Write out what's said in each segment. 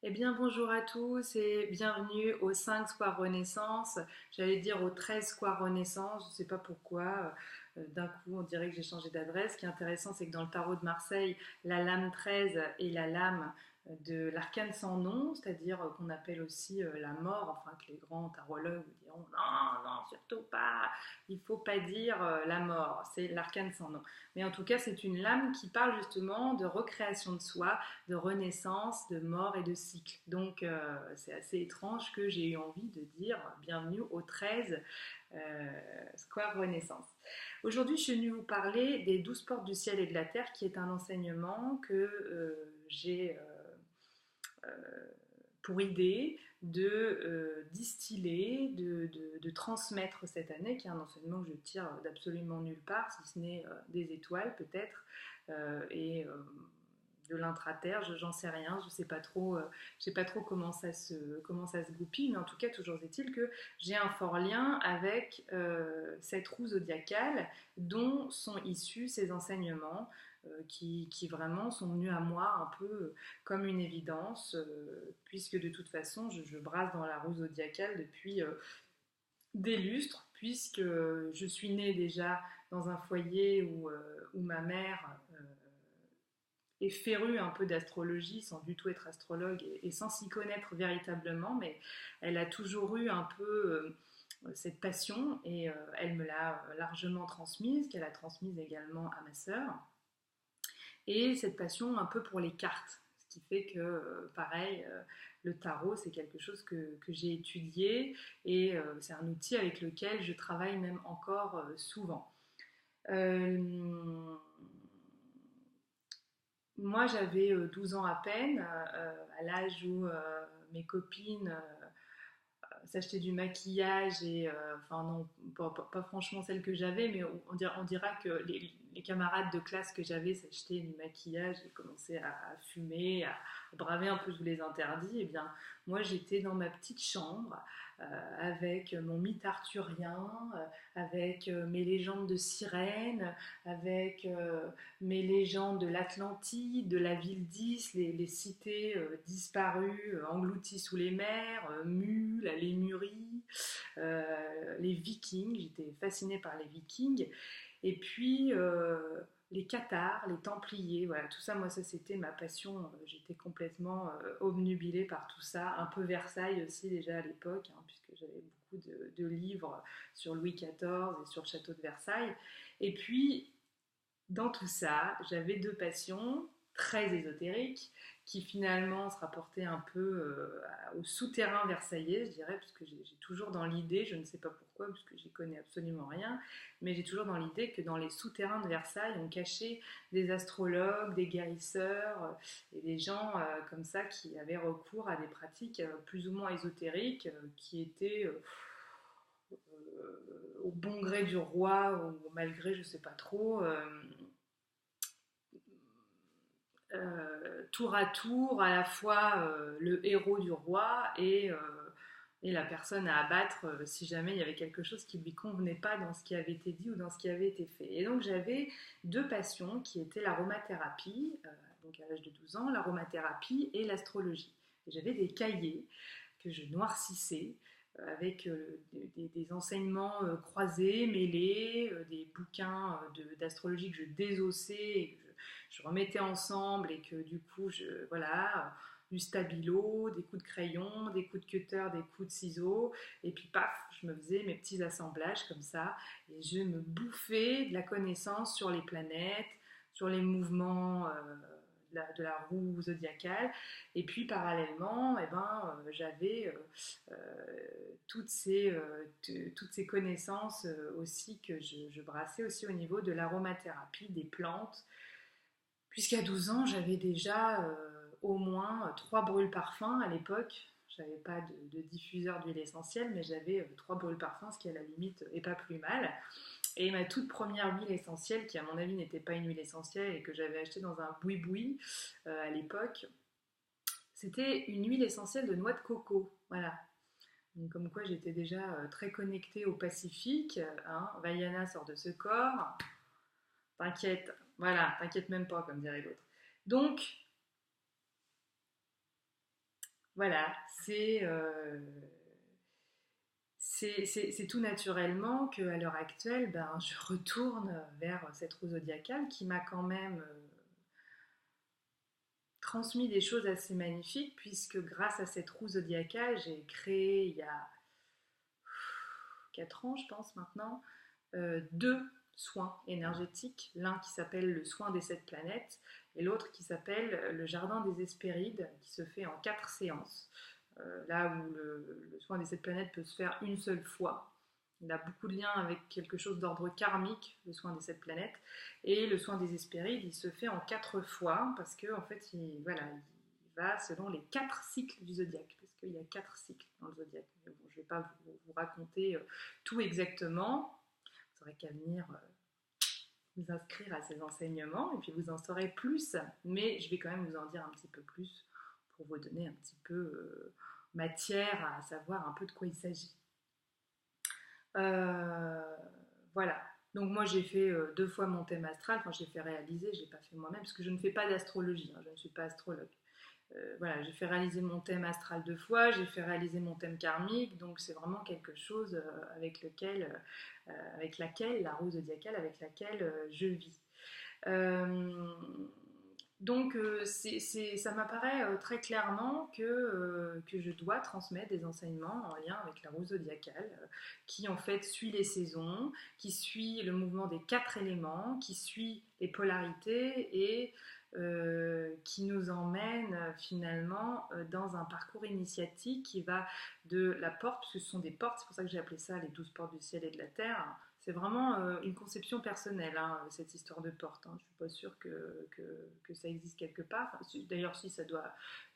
Eh bien, bonjour à tous et bienvenue au 5 Square Renaissance. J'allais dire au 13 Square Renaissance, je ne sais pas pourquoi. D'un coup, on dirait que j'ai changé d'adresse. Ce qui est intéressant, c'est que dans le tarot de Marseille, la lame 13 est la lame de l'arcane sans nom, c'est-à-dire qu'on appelle aussi la mort, enfin que les grands tarologues diront non, non, surtout pas, il ne faut pas dire la mort, c'est l'arcane sans nom. Mais en tout cas, c'est une lame qui parle justement de recréation de soi, de renaissance, de mort et de cycle. Donc c'est assez étrange que j'ai eu envie de dire bienvenue au 13 Square Renaissance. Aujourd'hui, je suis venue vous parler des 12 portes du ciel et de la terre, qui est un enseignement que j'ai pour idée de distiller, de transmettre cette année, qui est un enseignement que je tire d'absolument nulle part, si ce n'est des étoiles peut-être, et de l'intraterre, j'en sais rien, je sais pas trop comment ça se goupille, mais en tout cas, toujours est-il que j'ai un fort lien avec cette roue zodiacale dont sont issus ces enseignements qui vraiment sont venus à moi un peu comme une évidence, puisque de toute façon, je brasse dans la roue zodiacale depuis des lustres, puisque je suis née déjà dans un foyer où ma mère est férue un peu d'astrologie, sans du tout être astrologue et sans s'y connaître véritablement, mais elle a toujours eu un peu cette passion et elle me l'a largement transmise, qu'elle a transmise également à ma sœur. Et cette passion un peu pour les cartes, ce qui fait que, pareil, le tarot, c'est quelque chose que j'ai étudié et c'est un outil avec lequel je travaille même encore souvent. Euh, Moi, j'avais 12 ans à peine, à l'âge où mes copines s'acheter du maquillage et enfin non pas franchement celle que j'avais, mais on dira que les camarades de classe que j'avais s'achetaient du maquillage et commençaient à fumer, à braver un peu tous les interdits. Et bien moi j'étais dans ma petite chambre avec mon mythe arthurien, avec mes légendes de sirènes, avec mes légendes de l'Atlantide, de la ville 10, les cités disparues, englouties sous les mers, Mu, la Lémurie, les Vikings. J'étais fascinée par les Vikings. Et puis les Cathares, les Templiers, voilà, tout ça, moi, ça c'était ma passion. J'étais complètement obnubilée par tout ça. Un peu Versailles aussi, déjà à l'époque, hein, puisque j'avais beaucoup de livres sur Louis XIV et sur le château de Versailles. Et puis, dans tout ça, j'avais deux passions très ésotériques qui finalement se rapportaient un peu au souterrain versaillais, je dirais, parce que j'ai toujours dans l'idée, je ne sais pas pourquoi, parce que j'y connais absolument rien, mais j'ai toujours dans l'idée que dans les souterrains de Versailles, on cachait des astrologues, des guérisseurs et des gens comme ça qui avaient recours à des pratiques plus ou moins ésotériques qui étaient au bon gré du roi ou malgré, je ne sais pas trop. Tour à tour à la fois le héros du roi et la personne à abattre si jamais il y avait quelque chose qui ne lui convenait pas dans ce qui avait été dit ou dans ce qui avait été fait. Et donc j'avais deux passions qui étaient l'aromathérapie, donc à l'âge de 12 ans, l'aromathérapie et l'astrologie. Et j'avais des cahiers que je noircissais avec des enseignements croisés, mêlés, des bouquins d'astrologie que je désossais et que je remettais ensemble et que du coup, voilà, du stabilo, des coups de crayon, des coups de cutter, des coups de ciseaux, et puis paf, je me faisais mes petits assemblages comme ça, et je me bouffais de la connaissance sur les planètes, sur les mouvements de la roue zodiacale, et puis parallèlement, eh ben, j'avais toutes ces connaissances aussi que je brassais aussi au niveau de l'aromathérapie, des plantes, puisqu'à 12 ans, j'avais déjà au moins trois brûles parfums à l'époque. Je n'avais pas de diffuseur d'huile essentielle, mais j'avais trois brûles parfums, ce qui à la limite est pas plus mal. Et ma toute première huile essentielle, qui à mon avis n'était pas une huile essentielle et que j'avais achetée dans un boui-boui à l'époque, c'était une huile essentielle de noix de coco. Voilà. Donc, comme quoi j'étais déjà très connectée au Pacifique. Hein. Vaiana sort de ce corps. T'inquiète, voilà, t'inquiète même pas, comme dirait l'autre. Donc, voilà, c'est tout naturellement qu'à l'heure actuelle, ben, je retourne vers cette roue zodiacale qui m'a quand même transmis des choses assez magnifiques, puisque grâce à cette roue zodiacale, j'ai créé il y a 4 ans, je pense maintenant, deux soins énergétiques, l'un qui s'appelle le soin des 7 planètes et l'autre qui s'appelle le jardin des Hespérides, qui se fait en 4 séances. Là où le soin des 7 planètes peut se faire une seule fois. Il a beaucoup de liens avec quelque chose d'ordre karmique, le soin des 7 planètes. Et le soin des Hespérides, il se fait en 4 fois, parce que en fait, voilà, il va selon les 4 cycles du zodiaque, parce qu'il y a 4 cycles dans le zodiaque. Mais bon, je ne vais pas vous raconter tout exactement. Vous aurez qu'à venir vous inscrire à ces enseignements, et puis vous en saurez plus. Mais je vais quand même vous en dire un petit peu plus pour vous donner un petit peu matière à savoir un peu de quoi il s'agit. Euh, voilà. Donc moi j'ai fait 2 fois mon thème astral, enfin j'ai fait réaliser, je l'ai pas fait moi-même parce que je ne fais pas d'astrologie, hein, je ne suis pas astrologue. Voilà, j'ai fait réaliser mon thème astral 2 fois, j'ai fait réaliser mon thème karmique, donc c'est vraiment quelque chose avec laquelle, la roue zodiacale avec laquelle je vis. Euh, donc ça m'apparaît très clairement que je dois transmettre des enseignements en lien avec la roue zodiacale, qui en fait suit les saisons, qui suit le mouvement des 4 éléments, qui suit les polarités et qui nous emmène finalement dans un parcours initiatique qui va de la porte, parce que ce sont des portes, c'est pour ça que j'ai appelé ça les 12 portes du ciel et de la terre. C'est vraiment une conception personnelle, hein, cette histoire de porte. Hein. Je ne suis pas sûre que ça existe quelque part. Enfin, d'ailleurs, si ça doit.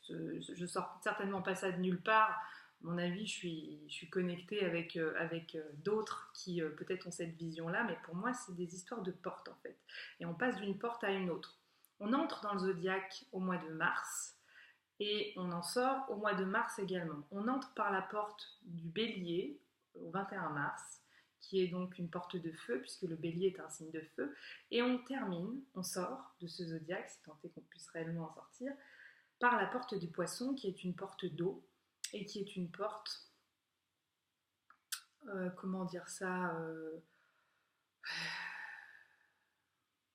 Je sors certainement pas ça de nulle part. À mon avis, je suis connectée avec d'autres qui peut-être ont cette vision-là, mais pour moi, c'est des histoires de portes en fait. Et on passe d'une porte à une autre. On entre dans le zodiaque au mois de mars et on en sort au mois de mars également. On entre par la porte du bélier au 21 mars, qui est donc une porte de feu, puisque le bélier est un signe de feu, et on termine, on sort de ce zodiaque, si tant est qu'on puisse réellement en sortir, par la porte du poisson, qui est une porte d'eau, et qui est une porte, comment dire ça,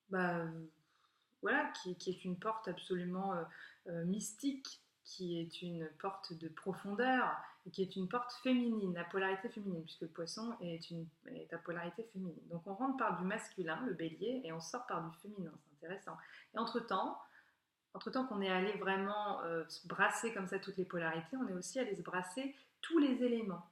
bah, voilà, qui est une porte absolument mystique, qui est une porte de profondeur, et qui est une porte féminine, la polarité féminine, puisque le poisson est à polarité féminine. Donc on rentre par du masculin, le bélier, et on sort par du féminin, c'est intéressant. Et entre-temps qu'on est allé vraiment se brasser comme ça toutes les polarités, on est aussi allé se brasser tous les éléments.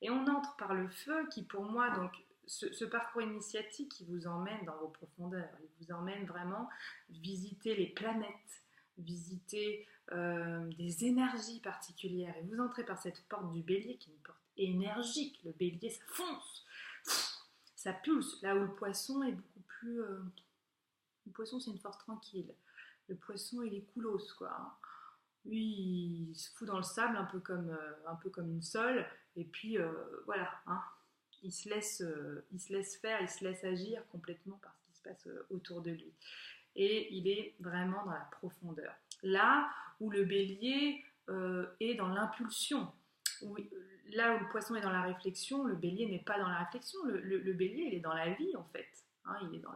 Et on entre par le feu qui pour moi, donc ce parcours initiatique qui vous emmène dans vos profondeurs, il vous emmène vraiment visiter les planètes, visiter des énergies particulières. Et vous entrez par cette porte du bélier qui est une porte énergique. Le bélier, ça fonce, ça pulse, là où le poisson est beaucoup plus... le poisson, c'est une force tranquille. Le poisson, il est coolos, quoi. Lui, il se fout dans le sable, un peu comme une sole, et puis voilà, hein, il se laisse faire, il se laisse agir complètement par ce qui se passe autour de lui. Et il est vraiment dans la profondeur. Là où le bélier est dans l'impulsion, là où le poisson est dans la réflexion, le bélier n'est pas dans la réflexion, le bélier, il est dans la vie en fait. Hein, il est dans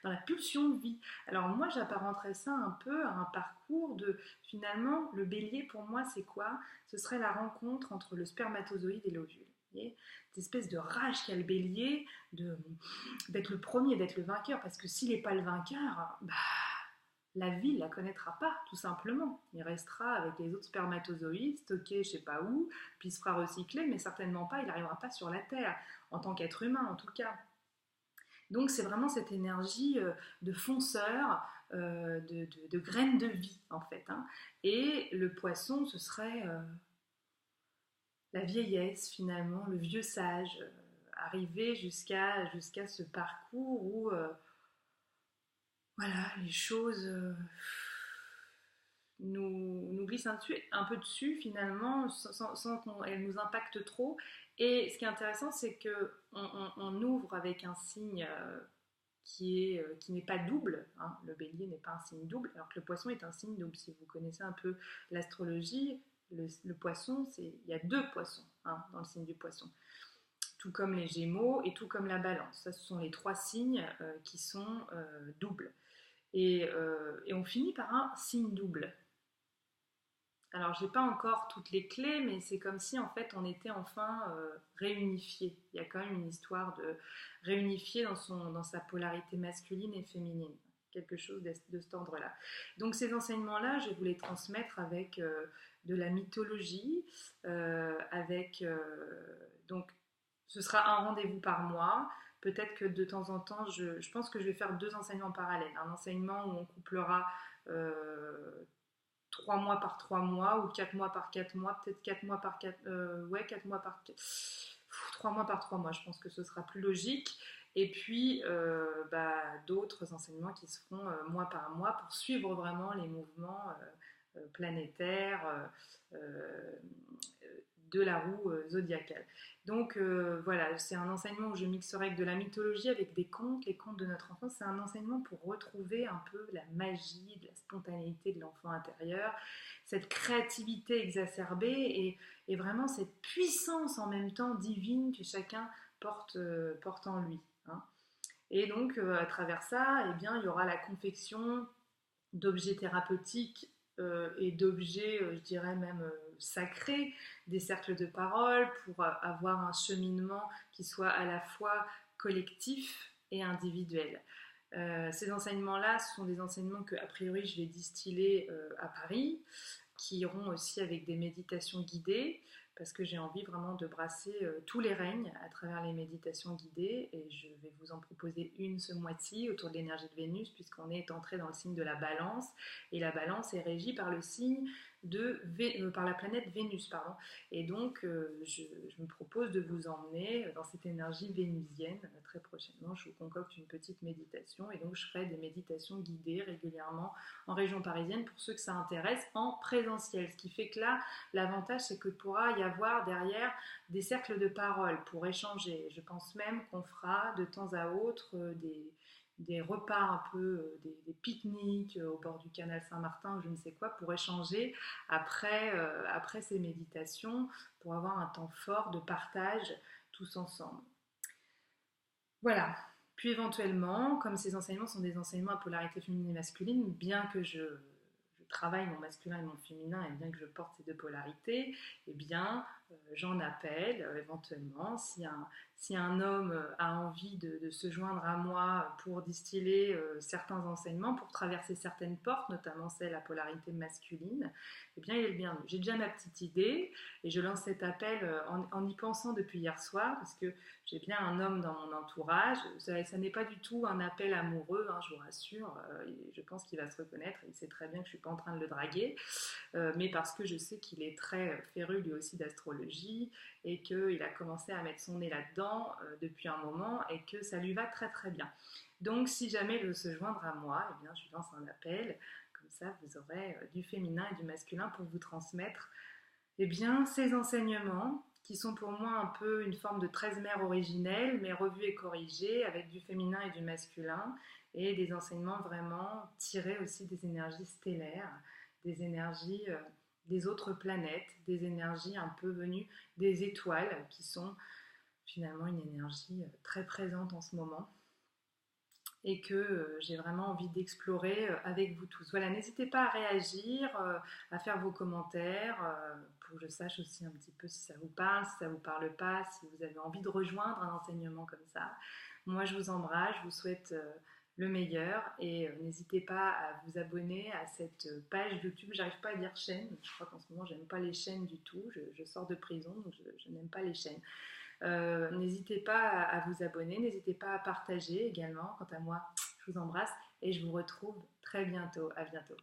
la pulsion de vie. Alors moi, j'apparenterais ça un peu à un parcours de, finalement, le bélier, pour moi, c'est quoi? Ce serait la rencontre entre le spermatozoïde et l'ovule. Cette espèce de rage qu'a le bélier d'être le premier, d'être le vainqueur, parce que s'il n'est pas le vainqueur, bah, la vie ne la connaîtra pas, tout simplement. Il restera avec les autres spermatozoïdes, stockés je ne sais pas où, puis il se fera recycler, mais certainement pas, il n'arrivera pas sur la Terre, en tant qu'être humain en tout cas. Donc c'est vraiment cette énergie de fonceur, de graines de vie en fait. Hein. Et le poisson, ce serait la vieillesse finalement, le vieux sage, arriver jusqu'à ce parcours où voilà, les choses nous glissent un peu dessus finalement, sans qu'elles nous impactent trop. Et ce qui est intéressant, c'est qu'on on ouvre avec un signe qui n'est pas double, hein. Le bélier n'est pas un signe double, alors que le poisson est un signe double. Si vous connaissez un peu l'astrologie, le poisson, il y a deux poissons, hein, dans le signe du poisson. Tout comme les gémeaux et tout comme la balance. Ça, ce sont les trois signes qui sont doubles. Et on finit par un signe double. Alors, j'ai pas encore toutes les clés, mais c'est comme si en fait on était enfin réunifié. Il y a quand même une histoire de réunifié dans sa polarité masculine et féminine. Quelque chose de cet ordre-là. Donc, ces enseignements-là, je vais vous les transmettre avec de la mythologie, donc, ce sera un rendez-vous par mois. Peut-être que de temps en temps, je pense que je vais faire deux enseignements parallèles. Un enseignement où on couplera euh, 3 mois par 3 mois ou 4 mois par 4 mois, peut-être 4 mois par 4, ouais, 4 mois par 3 mois par 3 mois, je pense que ce sera plus logique. Et puis d'autres enseignements qui se feront mois par mois pour suivre vraiment les mouvements planétaires de la roue zodiacale. Donc voilà, c'est un enseignement où je mixerai avec de la mythologie, avec des contes, les contes de notre enfance. C'est un enseignement pour retrouver un peu la magie, de la spontanéité de l'enfant intérieur, cette créativité exacerbée et vraiment cette puissance en même temps divine que chacun porte en lui, hein. Et donc à travers ça, eh bien, il y aura la confection d'objets thérapeutiques et d'objets, je dirais même sacrés, des cercles de parole pour avoir un cheminement qui soit à la fois collectif et individuel. Ces enseignements-là, ce sont des enseignements que, a priori, je vais distiller à Paris, qui iront aussi avec des méditations guidées, parce que j'ai envie vraiment de brasser tous les règnes à travers les méditations guidées, et je vais vous en proposer une ce mois-ci autour de l'énergie de Vénus, puisqu'on est entré dans le signe de la balance, et la balance est régie par le signe par la planète Vénus, pardon. Et donc, je me propose de vous emmener dans cette énergie vénusienne. Très prochainement, je vous concocte une petite méditation, et donc je ferai des méditations guidées régulièrement en région parisienne pour ceux que ça intéresse en présentiel. Ce qui fait que là, l'avantage, c'est qu'il pourra y avoir derrière des cercles de parole pour échanger. Je pense même qu'on fera de temps à autre des repas un peu, des pique-niques au bord du canal Saint-Martin ou je ne sais quoi pour échanger après ces méditations, pour avoir un temps fort de partage tous ensemble. Voilà. Puis éventuellement, comme ces enseignements sont des enseignements à polarité féminine et masculine, bien que je travaille mon masculin et mon féminin et bien que je porte ces deux polarités, eh bien, j'en appelle éventuellement si un homme a envie de se joindre à moi pour distiller certains enseignements, pour traverser certaines portes, notamment celle à polarité masculine, eh bien, il est le bienvenu. J'ai déjà ma petite idée et je lance cet appel en y pensant depuis hier soir parce que j'ai bien un homme dans mon entourage. Ça n'est pas du tout un appel amoureux, hein, je vous rassure. Je pense qu'il va se reconnaître. Il sait très bien que je ne suis pas en train de le draguer, mais parce que je sais qu'il est très féru lui aussi d'astrologie et qu'il a commencé à mettre son nez là-dedans depuis un moment et que ça lui va très très bien. Donc si jamais il veut se joindre à moi, eh bien, je lui lance un appel. Comme ça, vous aurez du féminin et du masculin pour vous transmettre eh bien, ces enseignements qui sont pour moi un peu une forme de 13 mères originelle, mais revue et corrigée avec du féminin et du masculin, et des enseignements vraiment tirés aussi des énergies stellaires, des énergies des autres planètes, des énergies un peu venues des étoiles, qui sont finalement une énergie très présente en ce moment et que j'ai vraiment envie d'explorer avec vous tous. Voilà, n'hésitez pas à réagir, à faire vos commentaires, pour que je sache aussi un petit peu si ça vous parle, si ça vous parle pas, si vous avez envie de rejoindre un enseignement comme ça. Moi, je vous embrasse, je vous souhaite le meilleur et n'hésitez pas à vous abonner à cette page YouTube. J'arrive pas à dire chaîne, je crois qu'en ce moment, j'aime pas les chaînes du tout. Je sors de prison, donc je n'aime pas les chaînes. N'hésitez pas à vous abonner, n'hésitez pas à partager également. Quant à moi, je vous embrasse et je vous retrouve très bientôt. À bientôt.